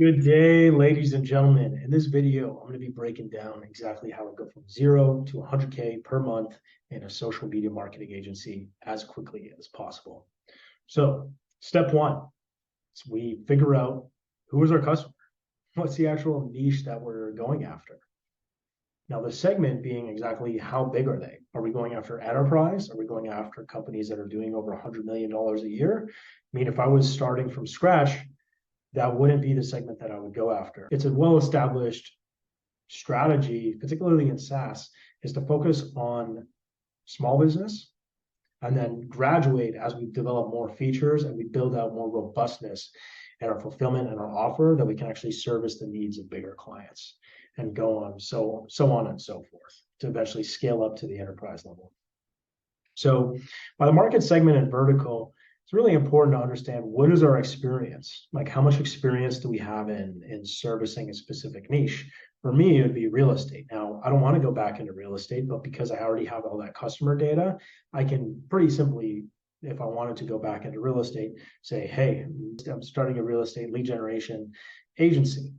Good day, ladies and gentlemen. In this video, I'm going to be breaking down exactly how to go from 0 to 100K per month in a social media marketing agency as quickly as possible. So, step one is we figure out who is our customer. What's the actual niche that we're going after? Now, the segment being exactly how big are they? Are we going after enterprise? Are we going after companies that are doing over $100 million a year? I mean, if I was starting from scratch, that wouldn't be the segment that I would go after. It's a well-established strategy, particularly in SaaS, is to focus on small business and then graduate as we develop more features and we build out more robustness in our fulfillment and our offer that we can actually service the needs of bigger clients and go on so on and so forth to eventually scale up to the enterprise level. So by the market segment and vertical, it's really important to understand what is our experience, like how much experience do we have in servicing a specific niche. For me, it would be real estate. Now, I don't want to go back into real estate, but because I already have all that customer data, I can pretty simply, if I wanted to go back into real estate, say, hey, I'm starting a real estate lead generation agency.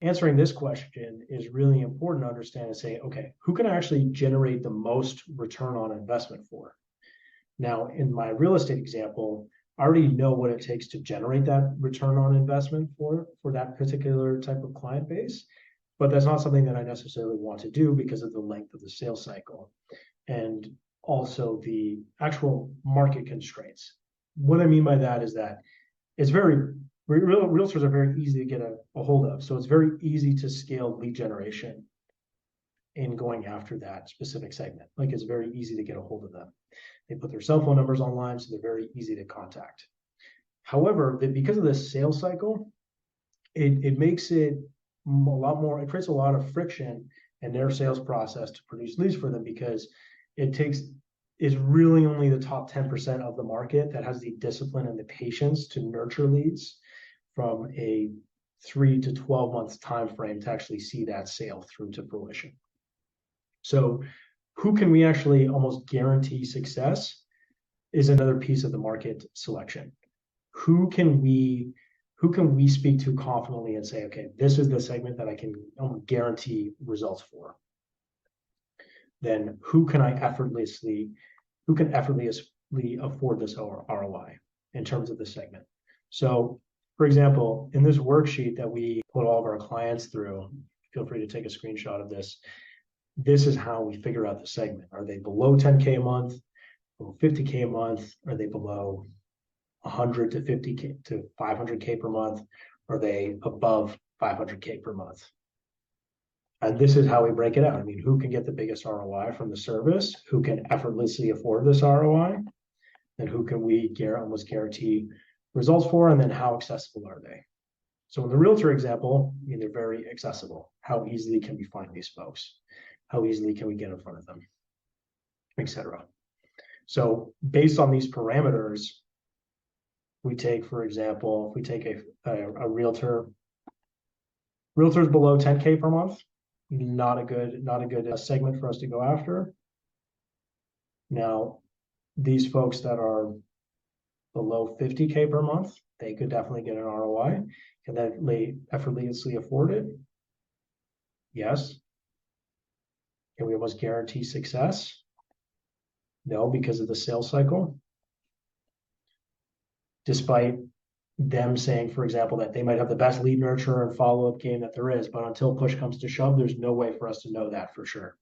Answering this question is really important to understand and say, okay, who can I actually generate the most return on investment for? Now, in my real estate example, I already know what it takes to generate that return on investment for that particular type of client base, but that's not something that I necessarily want to do because of the length of the sales cycle and also the actual market constraints. What I mean by that is that it's realtors are very easy to get a hold of. So it's very easy to scale lead generation in going after that specific segment. Like it's very easy to get a hold of them. They put their cell phone numbers online, so they're very easy to contact. However, because of this sales cycle, it makes it a lot more, it creates a lot of friction in their sales process to produce leads for them because it's really only the top 10% of the market that has the discipline and the patience to nurture leads from a 3 to 12 months time frame to actually see that sale through to fruition. So who can we actually almost guarantee success is another piece of the market selection. Who can we speak to confidently and say, okay, this is the segment that I can guarantee results for? Then who can effortlessly afford this ROI in terms of the segment? So for example, in this worksheet that we put all of our clients through, feel free to take a screenshot of this. This is how we figure out the segment. Are they below 10K a month, below 50K a month? Are they below 100 to 50K to 500K per month? Are they above 500K per month? And this is how we break it out. I mean, who can get the biggest ROI from the service? Who can effortlessly afford this ROI? And who can we almost guarantee results for? And then how accessible are they? So in the realtor example, I mean, they're very accessible. How easily can we find these folks? How easily can we get in front of them, etc. So based on these parameters, we take, for example, if we take a realtor's below 10K per month, not a good segment for us to go after. Now, these folks that are below 50K per month, they could definitely get an ROI. Can they effortlessly afford it? Yes. Can we almost guarantee success? No, because of the sales cycle. Despite them saying, for example, that they might have the best lead nurture and follow-up game that there is, but until push comes to shove, there's no way for us to know that for sure.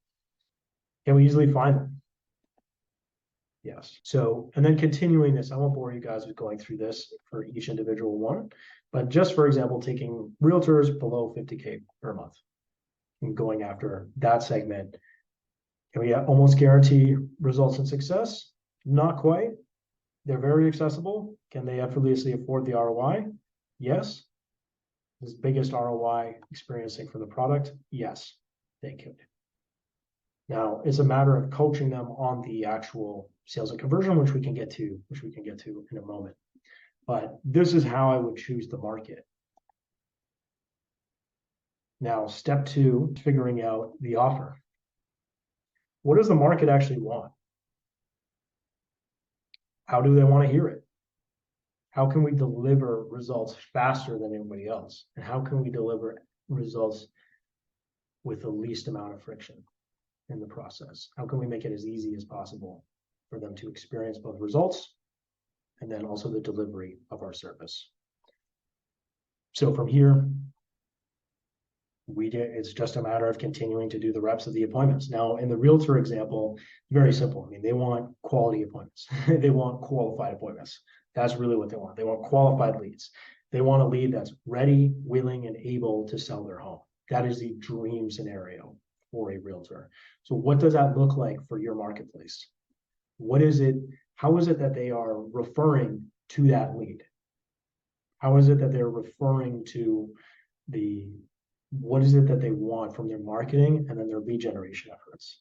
Can we easily find them? Yes. So, and then continuing this, I won't bore you guys with going through this for each individual one, but just for example, taking realtors below 50K per month and going after that segment. Can we almost guarantee results and success? Not quite. They're very accessible. Can they effortlessly afford the ROI? Yes. This biggest ROI experiencing for the product? Yes, they could. Now it's a matter of coaching them on the actual sales and conversion, which we can get to in a moment. But this is how I would choose the market. Now, step two, figuring out the offer. What does the market actually want? How do they want to hear it? How can we deliver results faster than anybody else? And how can we deliver results with the least amount of friction in the process? How can we make it as easy as possible for them to experience both results and then also the delivery of our service? So from here, it's just a matter of continuing to do the reps of the appointments. Now, in the Realtor example, very simple. I mean, they want quality appointments. They want qualified appointments. That's really what they want. They want qualified leads. They want a lead that's ready, willing, and able to sell their home. That is the dream scenario for a Realtor. So what does that look like for your marketplace? What is it? How is it that they are referring to that lead? How is it that they're referring to what is it that they want from their marketing and then their lead generation efforts?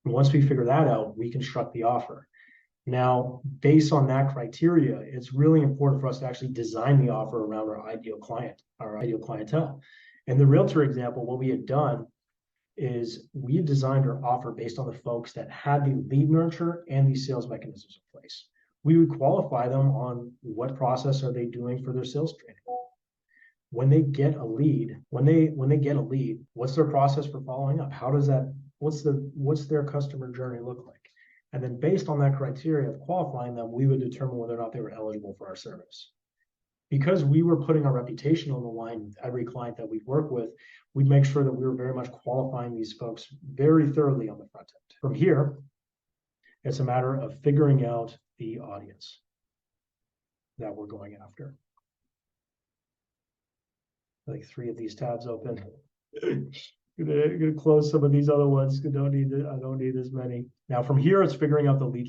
And once we figure that out, we construct the offer. Now, based on that criteria, it's really important for us to actually design the offer around our ideal client, our ideal clientele. In the Realtor example, what we had done is we had designed our offer based on the folks that had the lead nurture and these sales mechanisms in place. We would qualify them on what process are they doing for their sales training. When they get a lead, what's their process for following up? What's their customer journey look like? And then based on that criteria of qualifying them, we would determine whether or not they were eligible for our service. Because we were putting our reputation on the line with every client that we work with, we'd make sure that we were very much qualifying these folks very thoroughly on the front end. From here, it's a matter of figuring out the audience that we're going after. Like 3 of these tabs open. I'm gonna close some of these other ones. I don't need as many. Now from here, it's figuring out the lead